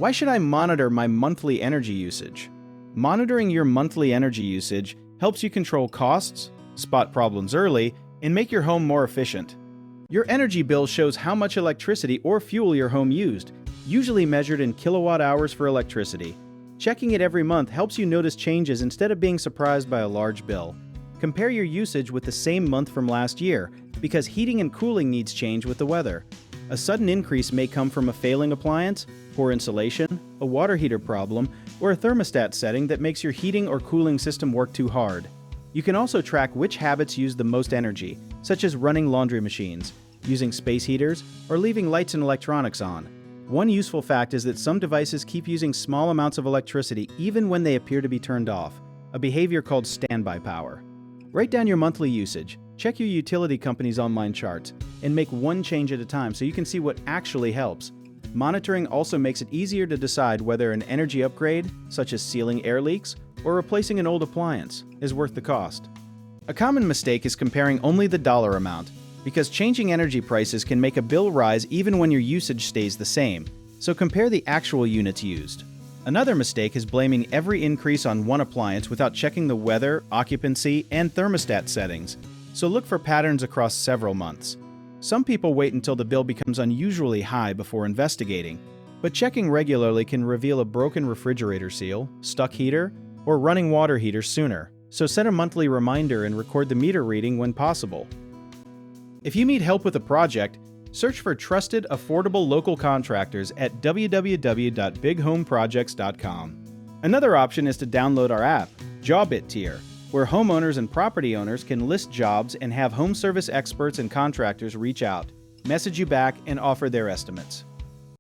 Why should I monitor my monthly energy usage? Monitoring your monthly energy usage helps you control costs, spot problems early, and make your home more efficient. Your energy bill shows how much electricity or fuel your home used, usually measured in kilowatt hours for electricity. Checking it every month helps you notice changes instead of being surprised by a large bill. Compare your usage with the same month from last year, because heating and cooling needs change with the weather. A sudden increase may come from a failing appliance, poor insulation, a water heater problem, or a thermostat setting that makes your heating or cooling system work too hard. You can also track which habits use the most energy, such as running laundry machines, using space heaters, or leaving lights and electronics on. One useful fact is that some devices keep using small amounts of electricity even when they appear to be turned off, a behavior called standby power. Write down your monthly usage, check your utility company's online charts, and make one change at a time so you can see what actually helps. Monitoring also makes it easier to decide whether an energy upgrade, such as sealing air leaks or replacing an old appliance, is worth the cost. A common mistake is comparing only the dollar amount, because changing energy prices can make a bill rise even when your usage stays the same, so compare the actual units used. Another mistake is blaming every increase on one appliance without checking the weather, occupancy, and thermostat settings, so look for patterns across several months. Some people wait until the bill becomes unusually high before investigating, but checking regularly can reveal a broken refrigerator seal, stuck heater, or running water heater sooner, so set a monthly reminder and record the meter reading when possible. If you need help with a project, search for trusted, affordable local contractors at www.bighomeprojects.com. Another option is to download our app, Job It Tier, where homeowners and property owners can list jobs and have home service experts and contractors reach out, message you back, and offer their estimates.